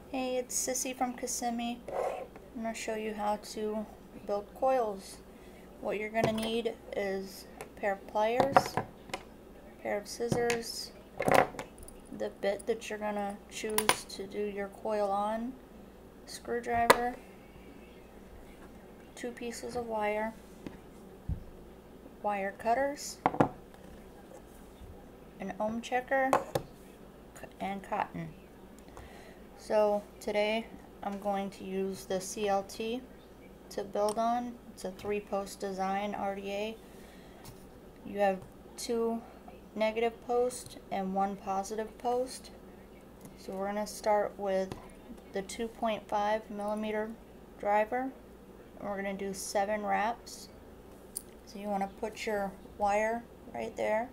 Hey, it's Sissy from Kissimmee. I'm going to show you how to build coils. What you're going to need is a pair of pliers, a pair of scissors, the bit that you're going to choose to do your coil on, screwdriver, 2 pieces of wire, wire cutters, an ohm checker, and cotton. So today I'm going to use the CLT to build on. It's a 3-post design RDA. You have 2 negative posts and 1 positive post. So we're going to start with the 2.5 millimeter driver, and we're going to do 7 wraps. So you want to put your wire right there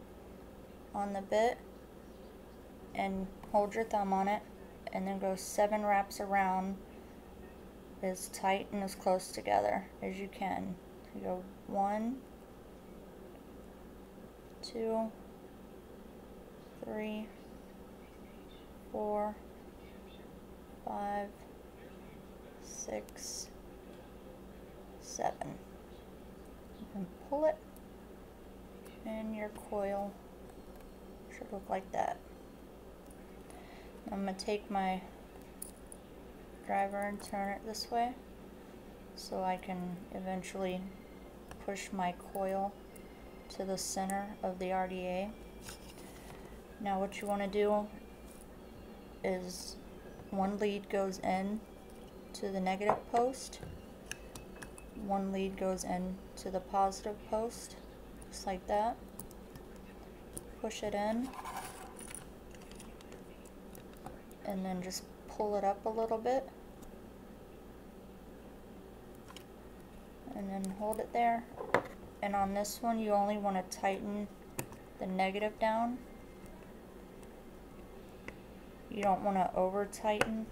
on the bit and hold your thumb on it, and then go 7 wraps around as tight and as close together as you can. You go 1, 2, 3, 4, 5, 6, 7. You can pull it, and your coil should look like that. I'm going to take my driver and turn it this way so I can eventually push my coil to the center of the RDA. Now what you want to do is 1 lead goes in to the negative post, 1 lead goes in to the positive post, just like that. Push it in, and then just pull it up a little bit, and then hold it there. And on this one you only want to tighten the negative down. You don't want to over tighten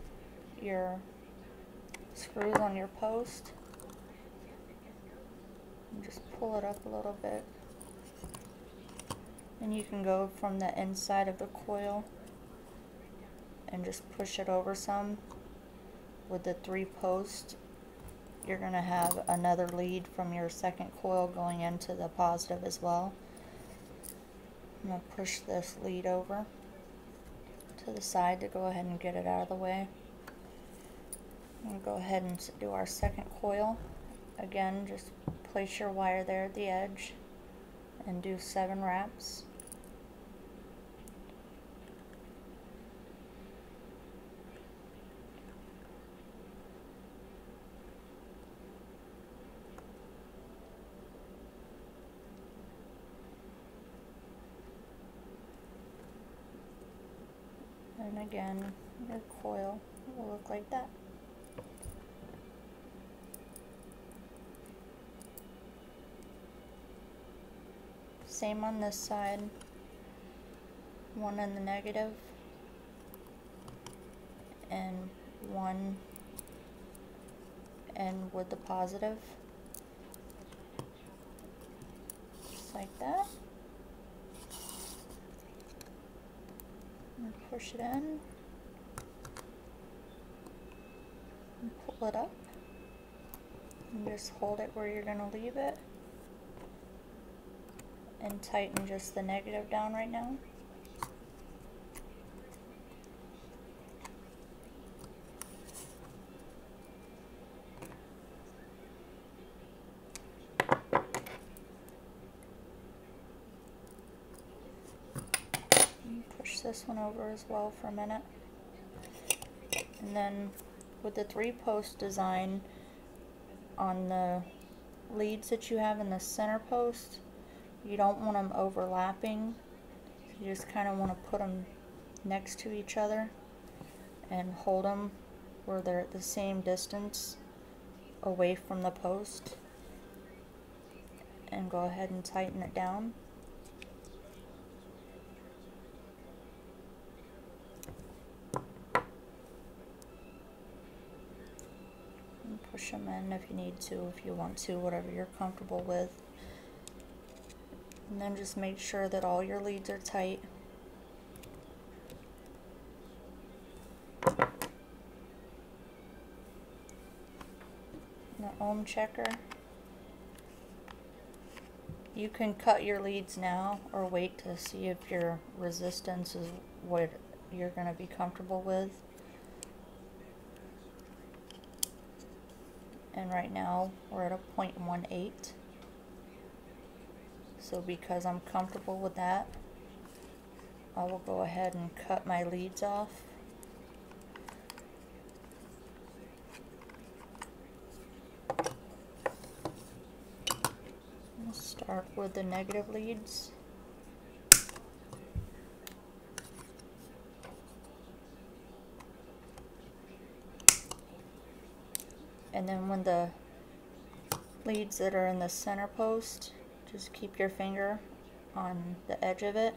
your screws on your post. And just pull it up a little bit, and you can go from the inside of the coil and just push it over some. With the 3 posts, you're going to have another lead from your second coil going into the positive as well. I'm going to push this lead over to the side to go ahead and get it out of the way. I'm going to go ahead and do our second coil. Again, just place your wire there at the edge and do 7 wraps. And again, your coil will look like that. Same on this side. 1 in the negative and 1 in with the positive. Just like that. And push it in and pull it up, and just hold it where you're going to leave it, and tighten just the negative down right now. Push this one over as well for a minute. And then with the 3-post design, on the leads that you have in the center post, you don't want them overlapping. You just kind of want to put them next to each other and hold them where they're at the same distance away from the post, and go ahead and tighten it down. Push them in if you need to, if you want to, whatever you're comfortable with. And then just make sure that all your leads are tight. ohm checker. You can cut your leads now or wait to see if your resistance is what you're going to be comfortable with. And right now we're at a 0.18. So because I'm comfortable with that, I will go ahead and cut my leads off. I'll start with the negative leads. And then when the leads that are in the center post, just keep your finger on the edge of it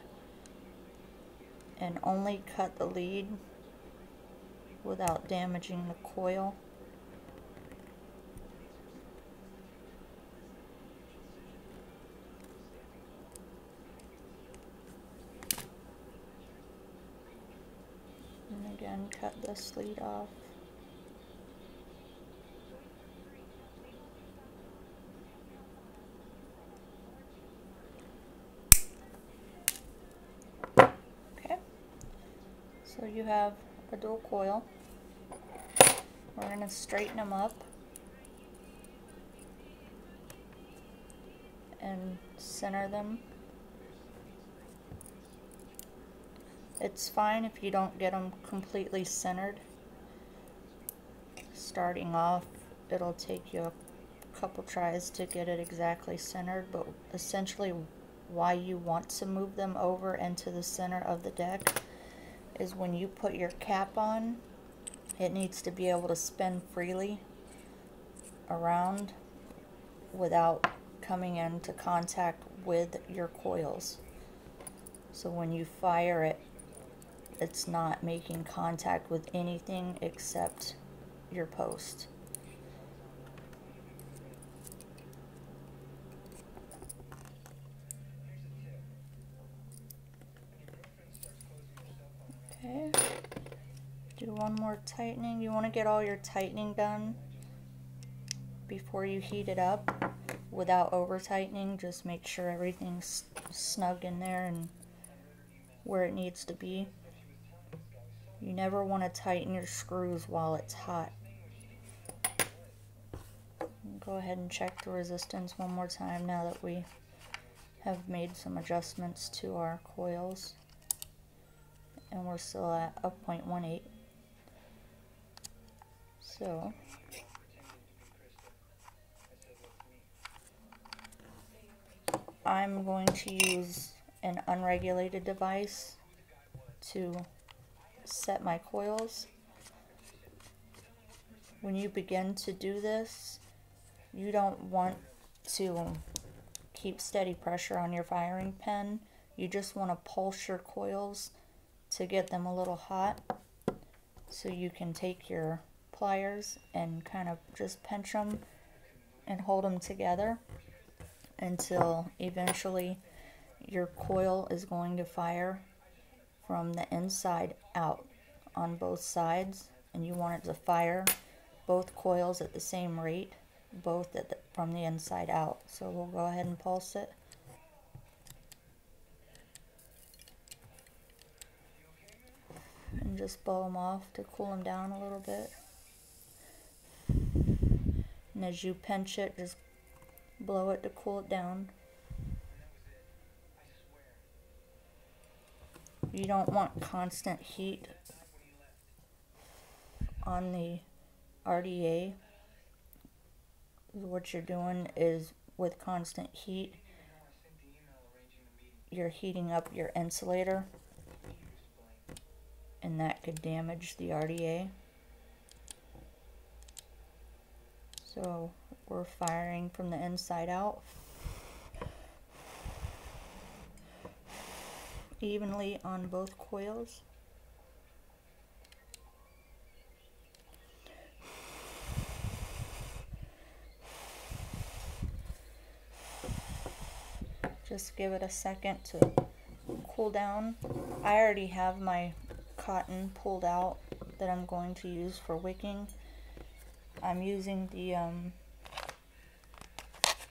and only cut the lead without damaging the coil. And again, cut this lead off. Okay, so you have a dual coil. We're going to straighten them up and center them. It's fine if you don't get them completely centered. Starting off, it'll take you a couple tries to get it exactly centered, but essentially why you want to move them over into the center of the deck is when you put your cap on, it needs to be able to spin freely around without coming into contact with your coils. So when you fire it, it's not making contact with anything except your post. Okay, do one more tightening. You want to get all your tightening done before you heat it up without over tightening. Just make sure everything's snug in there and where it needs to be. You never want to tighten your screws while it's hot. Go ahead and check the resistance one more time now that we have made some adjustments to our coils. And we're still at a 0.18. So I'm going to use an unregulated device to set my coils. When you begin to do this, you don't want to keep steady pressure on your firing pin. You just want to pulse your coils to get them a little hot, so you can take your pliers and kind of just pinch them and hold them together until eventually your coil is going to fire from the inside out on both sides, and you want it to fire both coils at the same rate, both from the inside out. So we'll go ahead and pulse it. And just blow them off to cool them down a little bit. And as you pinch it, just blow it to cool it down. You don't want constant heat on the RDA. What you're doing is, with constant heat, you're heating up your insulator, and that could damage the RDA. So we're firing from the inside out evenly on both coils. Just give it a second to cool down. I already have my cotton pulled out that I'm going to use for wicking. I'm using the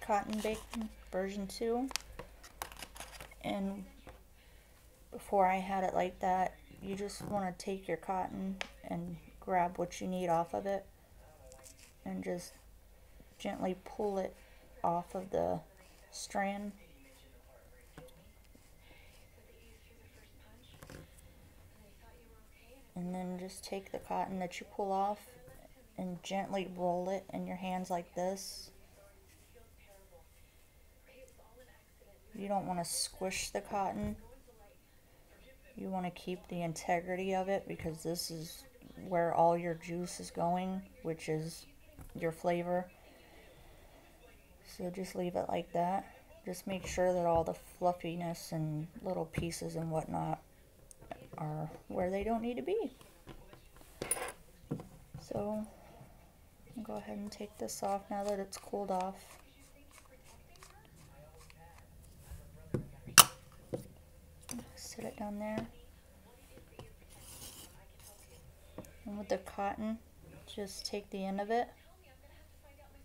cotton bacon version 2, and before I had it like that, you just want to take your cotton and grab what you need off of it and just gently pull it off of the strand. And then just take the cotton that you pull off and gently roll it in your hands like this. You don't want to squish the cotton. You want to keep the integrity of it, because this is where all your juice is going, which is your flavor. So just leave it like that. Just make sure that all the fluffiness and little pieces and whatnot are where they don't need to be. So I'll go ahead and take this off now that it's cooled off. Sit it down there. And with the cotton, just take the end of it,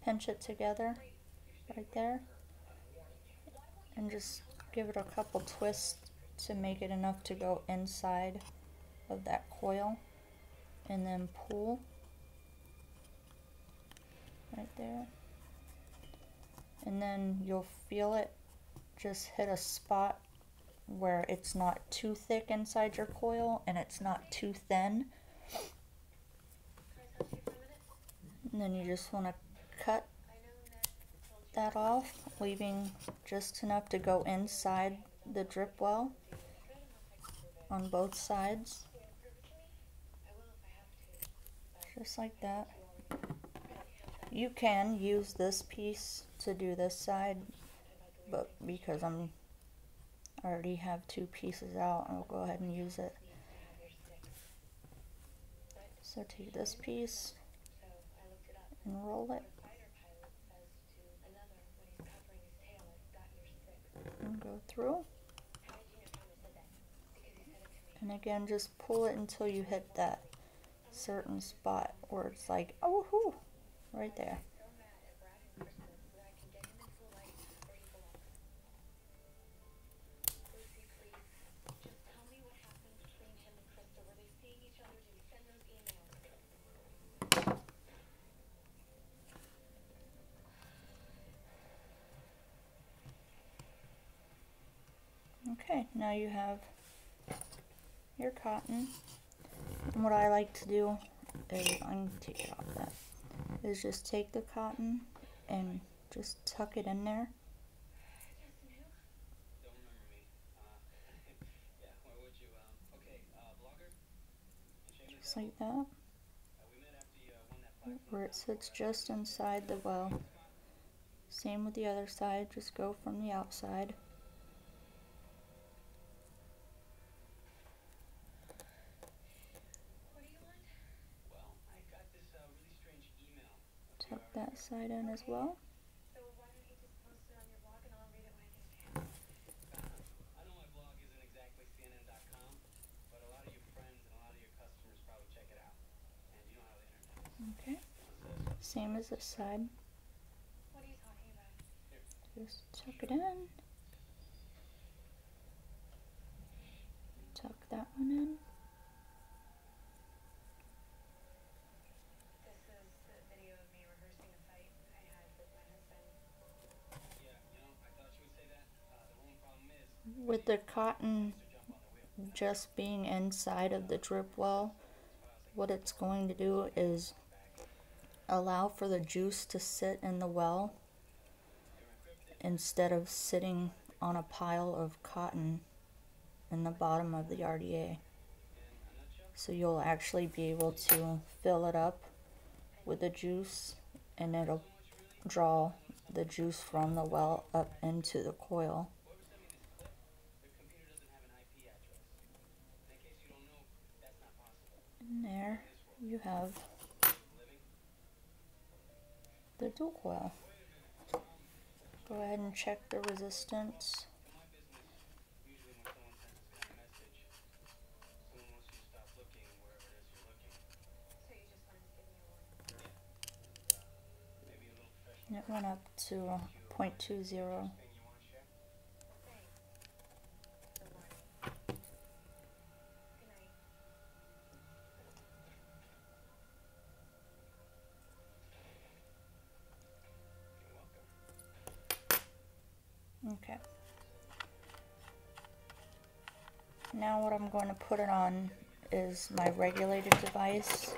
pinch it together right there, and just give it a couple twists to make it enough to go inside of that coil, and then pull right there. And then you'll feel it just hit a spot where it's not too thick inside your coil and it's not too thin. And then you just want to cut that off, leaving just enough to go inside the drip well on both sides. Just like that. You can use this piece to do this side, but because I already have two pieces out, I'll go ahead and use it. So take this piece and roll it. And go through. And again, just pull it until you hit that certain spot where it's like, oh, whoo, right there. Okay, now you have your cotton. And what I like to do is, I'm going to take it off that, is just take the cotton and just tuck it in there. Just like that. Where it sits just inside the well. Same with the other side, just go from the outside. Tuck that side in as well. Okay, same as this side. Just tuck it in. Tuck that one in. With the cotton just being inside of the drip well, what it's going to do is allow for the juice to sit in the well instead of sitting on a pile of cotton in the bottom of the RDA. So you'll actually be able to fill it up with the juice, and it'll draw the juice from the well up into the coil. And there you have the dual coil. Go ahead and check the resistance. And it went up to 0.20. Okay. Now what I'm going to put it on is my regulated device,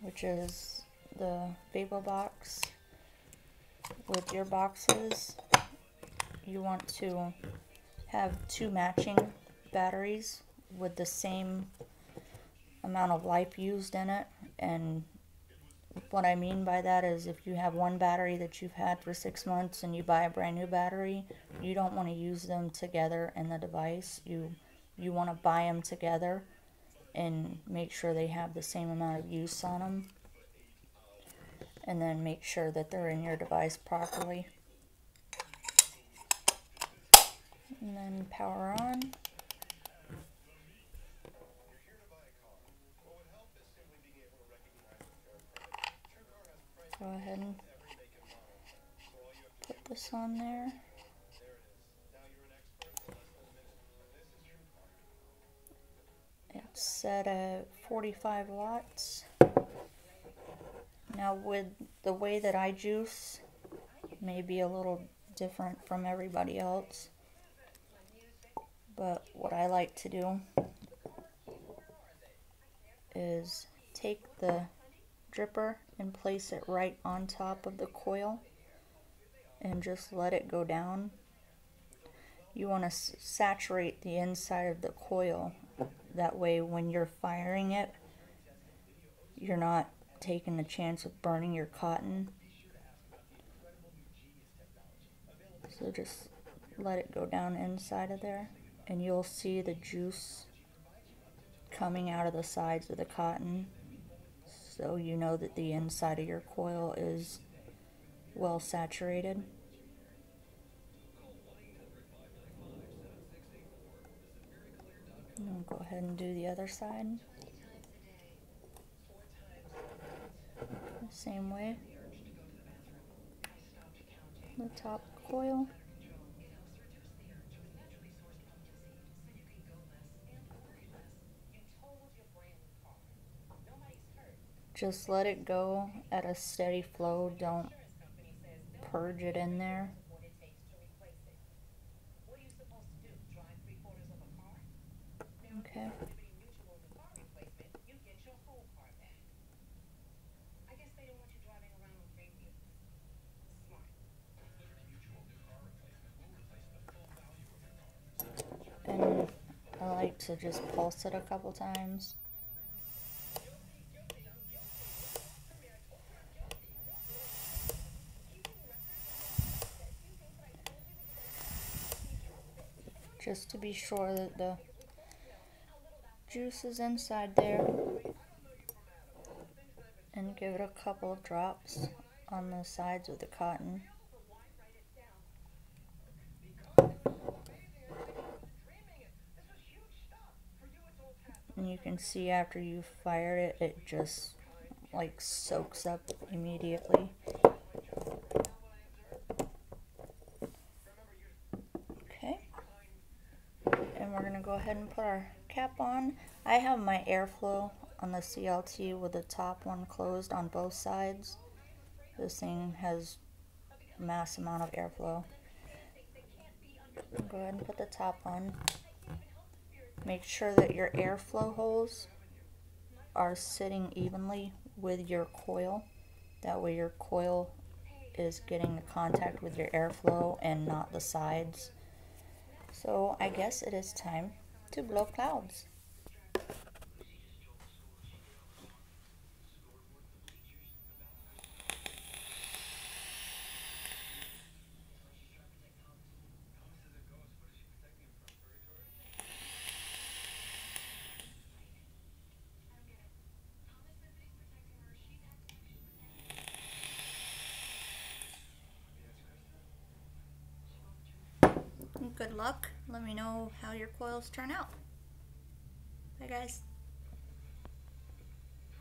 which is the Vapeobox. With your boxes, you want to have 2 matching batteries with the same amount of life used in it. And what I mean by that is, if you have one battery that you've had for 6 months and you buy a brand new battery, you don't want to use them together in the device. You want to buy them together and make sure they have the same amount of use on them, and then make sure that they're in your device properly. And then power on. Go ahead and put this on there. It's set at 45 watts. Now, with the way that I juice, may be a little different from everybody else, but what I like to do is take the dripper and place it right on top of the coil and just let it go down. You want to saturate the inside of the coil. That way when you're firing it, you're not taking the chance of burning your cotton. So just let it go down inside of there, and you'll see the juice coming out of the sides of the cotton. So you know that the inside of your coil is well saturated. And I'll go ahead and do the other side. The same way. The top coil. Just let it go at a steady flow. Don't purge it in there. Okay. And I like to just pulse it a couple times. Just to be sure that the juice is inside there. And give it a couple of drops on the sides of the cotton. And you can see after you fire it, it just like soaks up immediately. Okay. And we're gonna go ahead and put our cap on. I have my airflow on the CLT with the top one closed on both sides. This thing has a mass amount of airflow. Go ahead and put the top on. Make sure that your airflow holes are sitting evenly with your coil. That way your coil is getting the contact with your airflow and not the sides. So I guess it is time to blow clouds. Good luck. Let me know how your coils turn out. Bye guys.